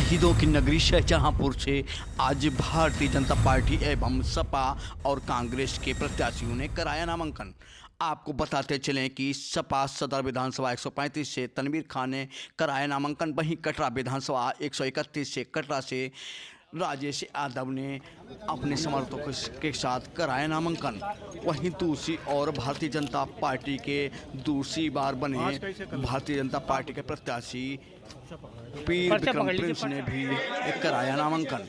शहीदों की नगरी शाहजहांपुर से आज भारतीय जनता पार्टी एवं सपा और कांग्रेस के प्रत्याशियों ने कराया नामांकन। आपको बताते चलें कि सपा सदर विधानसभा 135 से तनवीर खान ने कराया नामांकन। वहीं कटरा विधानसभा 131 से कटरा से राजेश यादव ने अपने समर्थकों के साथ कराया नामांकन। वहीं दूसरी ओर भारतीय जनता पार्टी के दूसरी बार बने भारतीय जनता पार्टी के प्रत्याशी पीर विक्रम प्रिंस ने भी कराया नामांकन।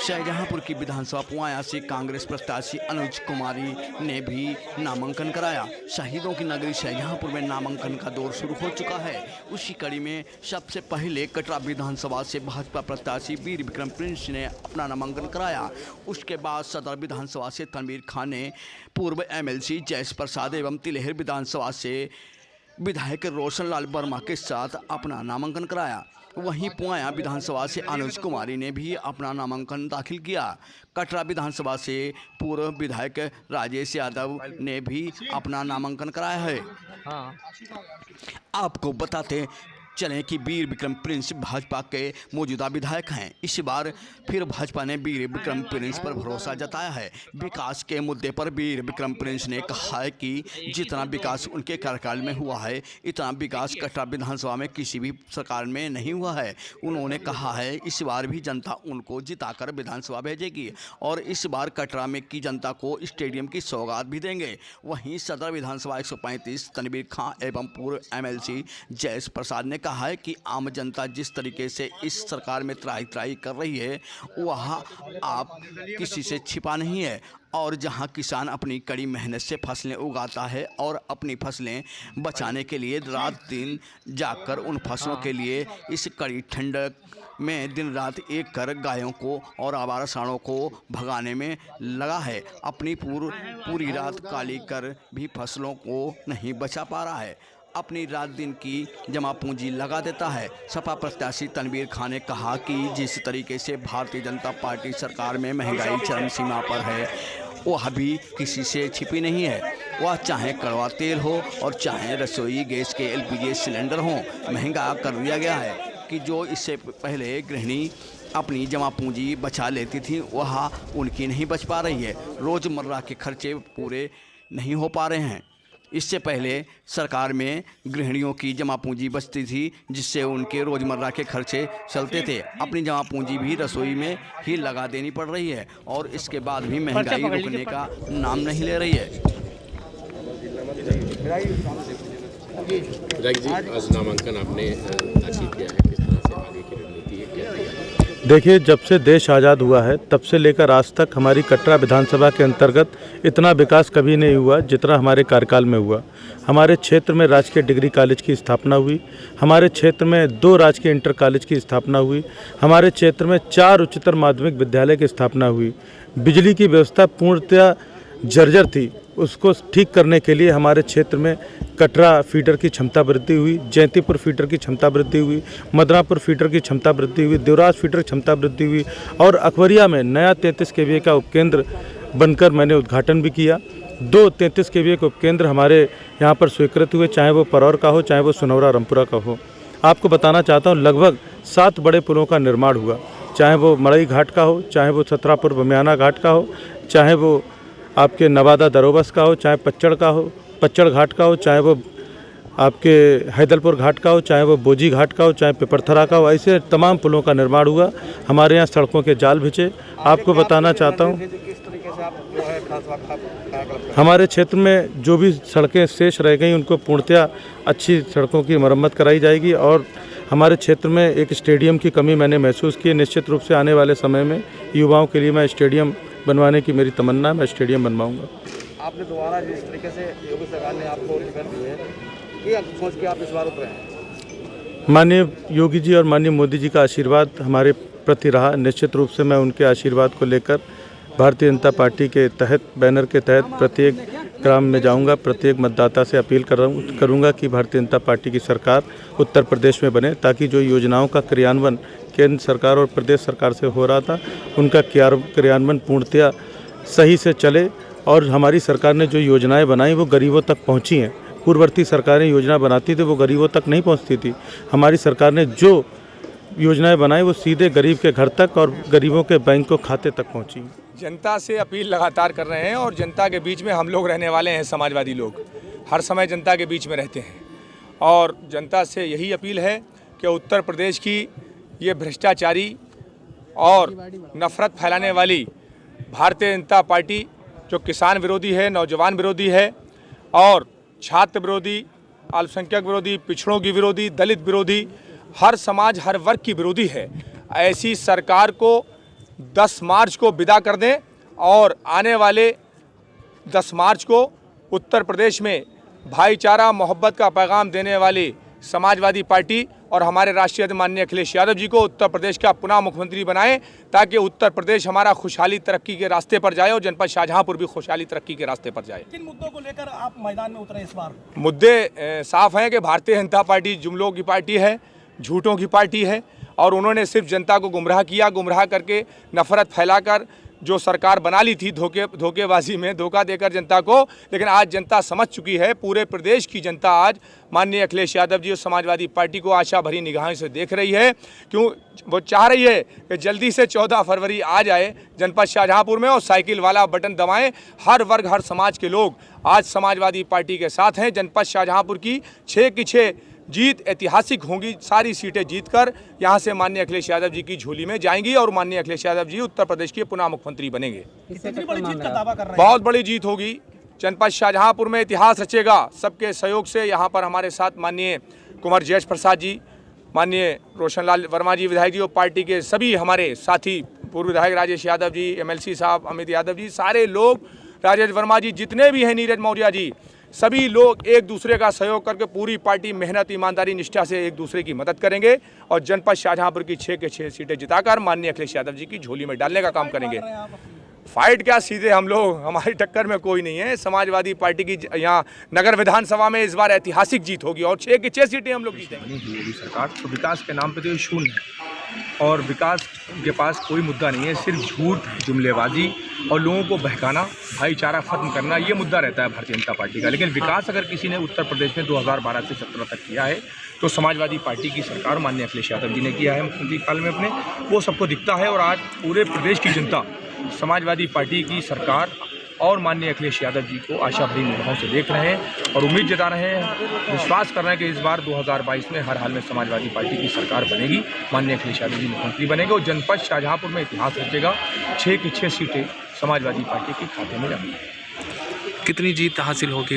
शाहजहांपुर की विधानसभा पुआया से कांग्रेस प्रत्याशी अनुज कुमारी ने भी नामांकन कराया। शहीदों की नगरी शाहजहांपुर में नामांकन का दौर शुरू हो चुका है। उसी कड़ी में सबसे पहले कटरा विधानसभा से भाजपा प्रत्याशी पीर विक्रम प्रिंस ने अपना नामांकन कराया। उसके बाद सदर विधानसभा से तनवीर खान ने पूर्व एमएलसी जयेश प्रसाद एवं तिलेहर विधानसभा से विधायक रोशनलाल वर्मा के साथ अपना नामांकन कराया। वहीं पुआया विधानसभा से अनुज कुमारी ने भी अपना नामांकन दाखिल किया। कटरा विधानसभा से पूर्व विधायक राजेश यादव ने भी अपना नामांकन कराया है। आपको बताते चलें कि वीर विक्रम प्रिंस भाजपा के मौजूदा विधायक हैं। इस बार फिर भाजपा ने वीर विक्रम प्रिंस पर भरोसा जताया है। विकास के मुद्दे पर वीर विक्रम प्रिंस ने कहा है कि जितना विकास उनके कार्यकाल में हुआ है इतना विकास कटरा विधानसभा में किसी भी सरकार में नहीं हुआ है। उन्होंने कहा है इस बार भी जनता उनको जिताकर विधानसभा भेजेगी और इस बार कटरा में की जनता को स्टेडियम की सौगात भी देंगे। वहीं सदर विधानसभा 135 तनवीर खान एवं पूर्व एमएलसी जयेश प्रसाद ने कहा है कि आम जनता जिस तरीके से इस सरकार में त्राही त्राही कर रही है वहाँ आप किसी से छिपा नहीं है और जहाँ किसान अपनी कड़ी मेहनत से फसलें उगाता है और अपनी फसलें बचाने के लिए रात दिन जाकर उन फसलों के लिए इस कड़ी ठंडक में दिन रात एक कर गायों को और आवारा सांडों को भगाने में लगा है। अपनी पूरी रात काली कर भी फसलों को नहीं बचा पा रहा है। अपनी रात दिन की जमा पूंजी लगा देता है। सपा प्रत्याशी तनवीर खान ने कहा कि जिस तरीके से भारतीय जनता पार्टी सरकार में महंगाई चरम सीमा पर है वह भी किसी से छिपी नहीं है। वह चाहे कड़वा तेल हो और चाहे रसोई गैस के एलपीजी सिलेंडर हो, महंगा कर दिया गया है कि जो इससे पहले गृहिणी अपनी जमा पूंजी बचा लेती थी वह उनकी नहीं बच पा रही है। रोज़मर्रा के खर्चे पूरे नहीं हो पा रहे हैं। इससे पहले सरकार में गृहिणियों की जमा पूंजी बचती थी जिससे उनके रोज़मर्रा के खर्चे चलते थे। अपनी जमा पूंजी भी रसोई में ही लगा देनी पड़ रही है और इसके बाद भी महंगाई रुकने का नाम नहीं ले रही है। आज नामांकन आपने अचीव किया है, किस तरह से आगे की रणनीति है, क्या तैयारी? देखिए, जब से देश आज़ाद हुआ है तब से लेकर आज तक हमारी कटरा विधानसभा के अंतर्गत इतना विकास कभी नहीं हुआ जितना हमारे कार्यकाल में हुआ। हमारे क्षेत्र में राजकीय डिग्री कॉलेज की स्थापना हुई, हमारे क्षेत्र में 2 राजकीय इंटर कॉलेज की स्थापना हुई, हमारे क्षेत्र में 4 उच्चतर माध्यमिक विद्यालय की स्थापना हुई। बिजली की व्यवस्था पूर्णतया जर्जर थी, उसको ठीक करने के लिए हमारे क्षेत्र में कटरा फीडर की क्षमता वृद्धि हुई, जयंतीपुर फीडर की क्षमता वृद्धि हुई, मदनापुर फीडर की क्षमता वृद्धि हुई, देवराज फीडर की क्षमता वृद्धि हुई और अखबरिया में नया 33 केवीए का उपकेंद्र बनकर मैंने उद्घाटन भी किया। 2 33 केवीए के उपकेंद्र हमारे यहाँ पर स्वीकृत हुए, चाहे वो परौर का हो चाहे वो सुनौरा रामपुरा का हो। आपको बताना चाहता हूँ लगभग 7 बड़े पुलों का निर्माण हुआ, चाहे वो मड़ई घाट का हो, चाहे वो छतरापुर बमियाना घाट का हो, चाहे वो आपके नवादा दरोबस का हो, चाहे पच्चड़ घाट का हो, चाहे वो आपके हैदलपुर घाट का हो, चाहे वो बोजी घाट का हो, चाहे पिपरथरा का हो। ऐसे तमाम पुलों का निर्माण हुआ। हमारे यहाँ सड़कों के जाल बिछे। आपको बताना चाहता हूँ हमारे क्षेत्र में जो भी सड़कें शेष रह गई उनको पूर्णतया अच्छी सड़कों की मरम्मत कराई जाएगी और हमारे क्षेत्र में एक स्टेडियम की कमी मैंने महसूस की। निश्चित रूप से आने वाले समय में युवाओं के लिए मैं स्टेडियम बनवाने की मेरी तमन्ना है, मैं स्टेडियम बनवाऊंगा। आपने दोबारा जिस तरीके से योगी सरकार ने आपको टिकट दी है कि सोच के आप इस बार उतरे हैं? माननीय योगी जी और माननीय मोदी जी का आशीर्वाद हमारे प्रति रहा। निश्चित रूप से मैं उनके आशीर्वाद को लेकर भारतीय जनता पार्टी के तहत बैनर के तहत प्रत्येक ग्राम में जाऊंगा, प्रत्येक मतदाता से अपील करूंगा कि भारतीय जनता पार्टी की सरकार उत्तर प्रदेश में बने ताकि जो योजनाओं का क्रियान्वयन केंद्र सरकार और प्रदेश सरकार से हो रहा था उनका क्रियान्वयन पूर्णतया सही से चले और हमारी सरकार ने जो योजनाएं बनाई वो गरीबों तक पहुंची हैं। पूर्ववर्ती सरकारें योजना बनाती थी वो गरीबों तक नहीं पहुंचती थी। हमारी सरकार ने जो योजनाएं बनाई वो सीधे गरीब के घर तक और गरीबों के बैंक को खाते तक पहुंची। जनता से अपील लगातार कर रहे हैं और जनता के बीच में हम लोग रहने वाले हैं। समाजवादी लोग हर समय जनता के बीच में रहते हैं और जनता से यही अपील है कि उत्तर प्रदेश की ये भ्रष्टाचारी और नफरत फैलाने वाली भारतीय जनता पार्टी जो किसान विरोधी है, नौजवान विरोधी है और छात्र विरोधी, अल्पसंख्यक विरोधी, पिछड़ों की विरोधी, दलित विरोधी, हर समाज हर वर्ग की विरोधी है, ऐसी सरकार को 10 मार्च को विदा कर दें और आने वाले 10 मार्च को उत्तर प्रदेश में भाईचारा मोहब्बत का पैगाम देने वाली समाजवादी पार्टी और हमारे राष्ट्रीय अध्यक्ष माननीय अखिलेश यादव जी को उत्तर प्रदेश का पुनः मुख्यमंत्री बनाएं ताकि उत्तर प्रदेश हमारा खुशहाली तरक्की के रास्ते पर जाए और जनपद शाहजहांपुर भी खुशहाली तरक्की के रास्ते पर जाए। किन मुद्दों को लेकर आप मैदान में उतरे इस बार? मुद्दे साफ हैं कि भारतीय जनता पार्टी जुमलों की पार्टी है, झूठों की पार्टी है और उन्होंने सिर्फ जनता को गुमराह किया, गुमराह करके नफरत फैलाकर जो सरकार बना ली थी धोखेबाजी में धोखा देकर जनता को। लेकिन आज जनता समझ चुकी है, पूरे प्रदेश की जनता आज माननीय अखिलेश यादव जी और समाजवादी पार्टी को आशा भरी निगाहों से देख रही है। क्यों वो चाह रही है कि जल्दी से 14 फरवरी आ जाए जनपद शाहजहांपुर में और साइकिल वाला बटन दबाएं। हर वर्ग हर समाज के लोग आज समाजवादी पार्टी के साथ हैं। जनपद शाहजहांपुर की 6 की 6 जीत ऐतिहासिक होंगी। सारी सीटें जीतकर यहां से माननीय अखिलेश यादव जी की झोली में जाएंगी और माननीय अखिलेश यादव जी उत्तर प्रदेश के पुनः मुख्यमंत्री बनेंगे। कितनी बड़ी जीत का दावा कर रहे हैं? बहुत बड़ी जीत होगी। जनपद शाहजहांपुर में इतिहास रचेगा। सबके सहयोग से यहाँ पर हमारे साथ माननीय कुंवर जयेश प्रसाद जी, माननीय रोशनलाल वर्मा जी विधायक जी और पार्टी के सभी हमारे साथी पूर्व विधायक राजेश यादव जी, MLC साहब अमित यादव जी, सारे लोग, राजेश वर्मा जी, जितने भी हैं, नीरज मौर्य जी, सभी लोग एक दूसरे का सहयोग करके पूरी पार्टी मेहनत, ईमानदारी, निष्ठा से एक दूसरे की मदद करेंगे और जनपद शाहजहांपुर की 6 के 6 सीटें जिताकर माननीय अखिलेश यादव जी की झोली में डालने का काम करेंगे। फाइट क्या, सीधे हम लोग, हमारी टक्कर में कोई नहीं है। समाजवादी पार्टी की यहाँ नगर विधानसभा में इस बार ऐतिहासिक जीत होगी और 6 की 6 सीटें हम लोग जीतेंगे। योगी सरकार तो विकास के नाम पे तो शून्य और विकास के पास कोई मुद्दा नहीं है, सिर्फ झूठ, जुमलेबाजी और लोगों को बहकाना, भाईचारा खत्म करना, ये मुद्दा रहता है भारतीय जनता पार्टी का। लेकिन विकास अगर किसी ने उत्तर प्रदेश में 2012 से 17 तक किया है तो समाजवादी पार्टी की सरकार माननीय अखिलेश यादव जी ने किया है मुख्यमंत्री काल में अपने, वो सबको दिखता है। और आज पूरे प्रदेश की जनता समाजवादी पार्टी की सरकार और माननीय अखिलेश यादव जी को आशा भरी निगाहों से देख रहे हैं और उम्मीद जता रहे हैं, विश्वास कर रहे हैं कि इस बार 2022 में हर हाल में समाजवादी पार्टी की सरकार बनेगी, माननीय अखिलेश यादव जी मुख्यमंत्री बनेंगे और जनपद शाहजहांपुर में इतिहास रचेगा। 6 की 6 सीटें समाजवादी पार्टी के खाते में जाएंगी। कितनी जीत हासिल होगी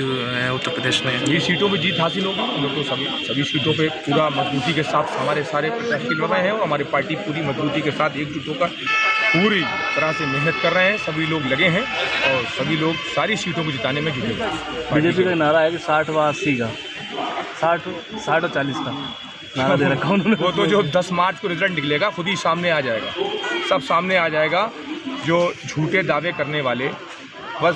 उत्तर प्रदेश में? ये सीटों पे जीत हासिल होगी। हम लोग तो सभी सीटों पे पूरा मजबूती के साथ हमारे सारे प्रत्याशी लड़ रहे हैं और हमारी पार्टी पूरी मजबूती के साथ एकजुट होकर पूरी तरह से मेहनत कर रहे हैं। सभी लोग लगे हैं और सभी लोग सारी सीटों को जिताने में जुटे हैं। बीजेपी का नारा है कि 60 व 80 का, 60 और 40 का नारा दे रखा उन्होंने। वो तो जो 10 मार्च को रिजल्ट निकलेगा खुद ही सामने आ जाएगा, सब सामने आ जाएगा। जो झूठे दावे करने वाले बस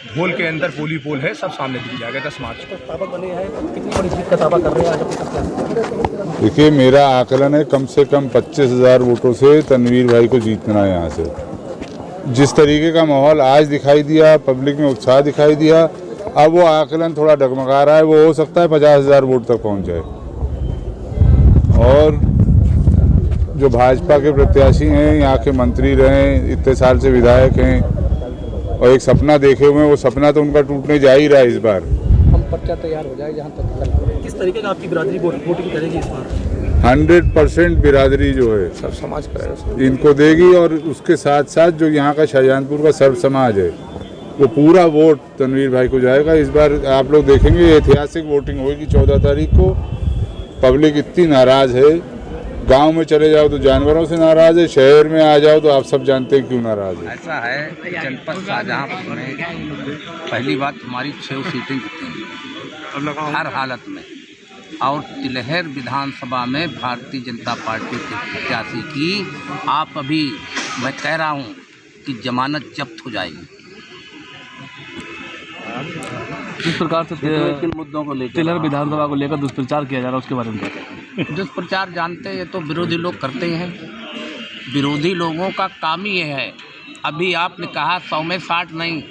ढोल के अंदर पोली पोल है, सब सामने दिख जाएगा 10 मार्च को। कितनी बड़ी जीत का दावा कर रहे हैं आज? देखिए, मेरा आकलन है कम से कम 25,000 वोटों से तनवीर भाई को जीतना है यहाँ से। जिस तरीके का माहौल आज दिखाई दिया, पब्लिक में उत्साह दिखाई दिया, अब वो आकलन थोड़ा डगमगा रहा है। वो हो सकता है 50,000 वोट तक पहुँच जाए। और जो भाजपा के प्रत्याशी हैं, यहाँ के मंत्री रहे, इतने साल से विधायक हैं और एक सपना देखे हुए हैं, वो सपना तो उनका टूटने जा ही रहा है। इस बार हम पर्चा तैयार हो जाए जहाँ तक। किस तरीके का आपकी बिरादरी वोटिंग करेगी इस बार? 100% बिरादरी जो है सब समाज का इनको देगी और उसके साथ साथ जो यहाँ का शाहजहांपुर का सर्व समाज है वो पूरा वोट तनवीर भाई को जाएगा। इस बार आप लोग देखेंगे ऐतिहासिक वोटिंग होगी 14 तारीख को। पब्लिक इतनी नाराज़ है, गांव में चले जाओ तो जानवरों से नाराज़ है, शहर में आ जाओ तो आप सब जानते हैं क्यों नाराज़ है। ऐसा है, जनपद शाहजहांपुर में पहली बात हमारी 6 सीटें जीतेंगी हर हालत में और तिलहर विधानसभा में भारतीय जनता पार्टी के प्रत्याशी की आप अभी मैं कह रहा हूँ कि जमानत जब्त हो जाएगी। जिस प्रकार से किन मुद्दों को लेकर तिलहर विधानसभा को लेकर दुष्प्रचार किया जा रहा है उसके बारे में क्या कहते हैं? दुष्प्रचार जानते हैं, ये तो विरोधी लोग करते हैं। विरोधी लोगों का काम ही ये है। अभी आपने कहा 100 में 60 नहीं,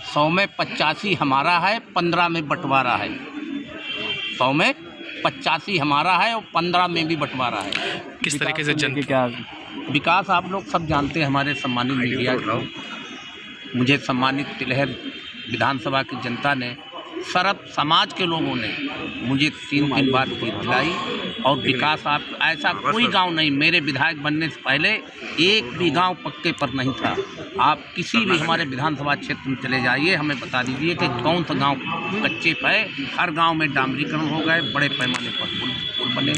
100 में 85 हमारा है, 15 में बंटवारा है। 100 में 85 हमारा है और 15 में भी बंटवारा है। किस तरीके से जन क्या विकास आप लोग सब जानते हैं, हमारे सम्मानित मीडिया को, मुझे सम्मानित तिलहर विधानसभा की जनता ने, सर्व समाज के लोगों ने मुझे 3 बार जीत दिलाई। और विकास आप ऐसा कोई गांव नहीं, मेरे विधायक बनने से पहले एक भी गांव पक्के पर नहीं था। आप किसी भी हमारे विधानसभा क्षेत्र में चले जाइए, हमें बता दीजिए कि कौन सा गांव कच्चे पे। हर गांव में डामरीकरण हो गए, बड़े पैमाने पर पुल बने।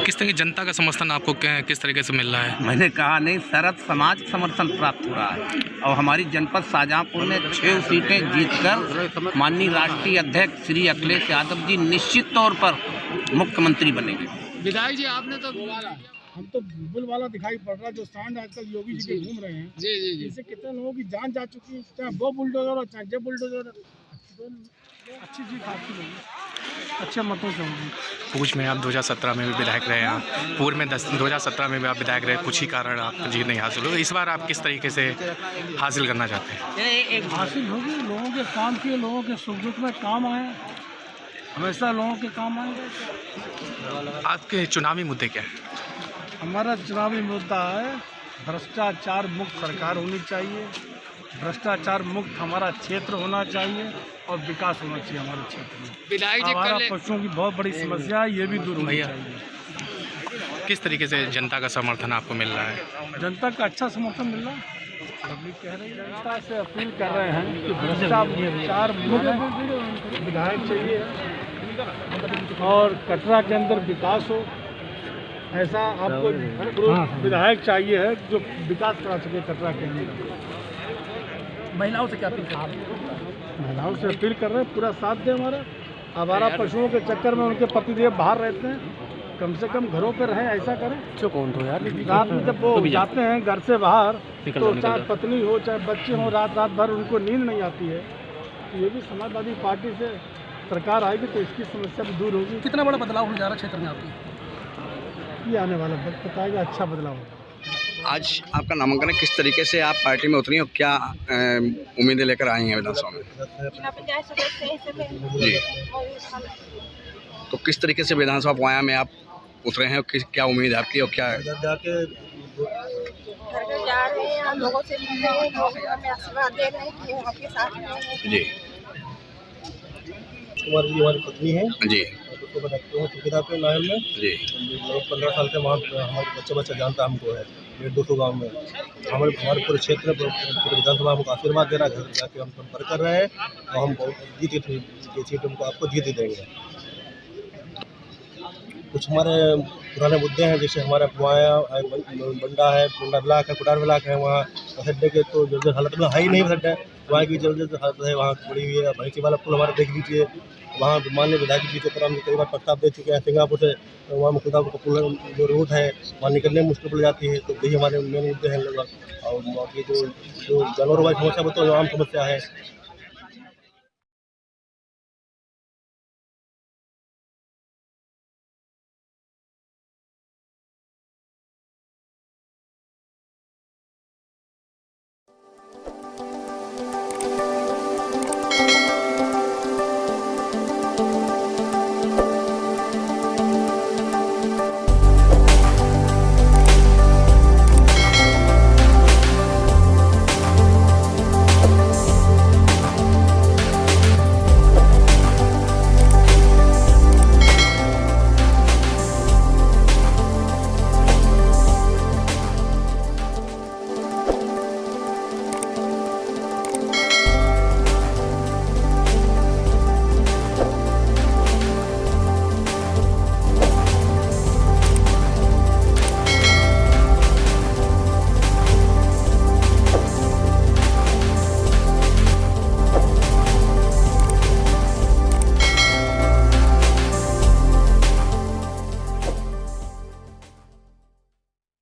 किस तरह की जनता का समर्थन आपको किस तरीके से मिल रहा है? मैंने कहा नहीं, सरद समाज समर्थन प्राप्त हो रहा है। और हमारी जनपद शाहजहाँपुर में 6 सीटें जीतकर माननीय राष्ट्रीय अध्यक्ष श्री अखिलेश यादव जी निश्चित तौर पर मुख्यमंत्री बनेंगे। विधायक जी आपने तो हम तो बुल वाला दिखाई पड़ रहा है, जो सांड आजकल योगी जी के घूम रहे हैं। जी। इससे कितने लोगों की जान जा चुकी है, चाहे वो बुलडोजर हो चाहे ये बुलडोजर। अच्छी जीत हासिल होगी, अच्छे मतों से होगी। पूछ में आप 2017 में भी विधायक रहे हैं, पूर्व में 2017 में भी आप विधायक रहे, कुछ ही कारण आपको जीत नहीं हासिल हुई। इस बार आप किस तरीके से हासिल करना चाहते हैं? हासिल होगी, लोगों के काम किए, लोगों के सुख दुख में काम आए, हमेशा लोगों के काम आएंगे। आपके चुनावी मुद्दे क्या हैं? हमारा चुनावी मुद्दा है भ्रष्टाचार मुक्त सरकार होनी चाहिए, भ्रष्टाचार मुक्त हमारा क्षेत्र होना चाहिए और विकास होना चाहिए हमारे क्षेत्र में। हमारा पशुओं की बहुत बड़ी समस्या है, ये भी दूर होनी चाहिए। किस तरीके से जनता का समर्थन आपको मिल रहा है? जनता का अच्छा समर्थन मिल रहा है। पब्लिक कह रही है, जनता से अपील कर रहे हैं कि भ्रष्टाचार मुक्त विधायक चाहिए और कटरा के अंदर विकास हो, ऐसा आपको विधायक चाहिए है जो विकास करा सके कटरा के अंदर। महिलाओं से क्या अपील कर रहे हैं? महिलाओं से अपील कर रहे हैं पूरा साथ दें हमारा। आवारा पशुओं के चक्कर में उनके पतिदेव बाहर रहते हैं, कम से कम घरों पर रहें, ऐसा करें। जो कौन तो यार रात में जब वो जाते हैं घर से बाहर, तो चाहे पत्नी हो चाहे बच्चे हों, रात भर उनको नींद नहीं आती है। तो ये भी समाजवादी पार्टी से सरकार आएगी तो इसकी समस्या भी दूर होगी। कितना बड़ा बदलाव होने जा रहा है क्षेत्र में आपकी? ये आने वाला वक्त बताएगा, अच्छा बदलाव होगा। आज आपका नामांकन है, किस तरीके से आप पार्टी में उतरी और क्या उम्मीदें लेकर आई हैं विधानसभा में? जी, तो किस तरीके से विधानसभा पुआया में आप उतरे हैं और क्या उम्मीद है आपकी और क्या है? घर घर जा रहे हैं, लोगों से मिल रहे हैं, लोग हमें आशीर्वाद दे रहे हैं कि हम आपके साथ हैं। जी, कुमार जी हमारी पत्नी है जी, उसको मैं रखता हूँ चौकीदार पे महल में जी। लोग 15 साल के वहाँ हमारे बच्चा जानता हमको है 150 गाँव में। हमारे पूरे क्षेत्र में पूरे विधानसभा हमको आशीर्वाद दे रहा है, घर जाके हम संपर्क कर रहे हैं और हम जीत सीट हमको आपको जीत ही देंगे। कुछ हमारे पुराने मुद्दे हैं, जैसे हमारा पुआया बंडा है, बंडा ब्लॉक है, कुटार ब्लॉक है, वहाँ अड्डे के तो जल्द हालत में है ही नहीं अड्डा, वहाँ की जल्द हालत है, वहाँ पड़ी हुई है। भैंसी वाला पुल हमारा देख लीजिए, वहाँ माननीय विधायक जी के तरफ कई बार प्रस्ताव दे चुके हैं। सिंगापुर से वहाँ मुख्यता पुल जो रूट है वहाँ निकलने में मुश्किल पड़ जाती है, तो यही हमारे मेन मुद्दे हैं। और बाकी जो जानवरों वाली समस्या बताओ आम समस्या है,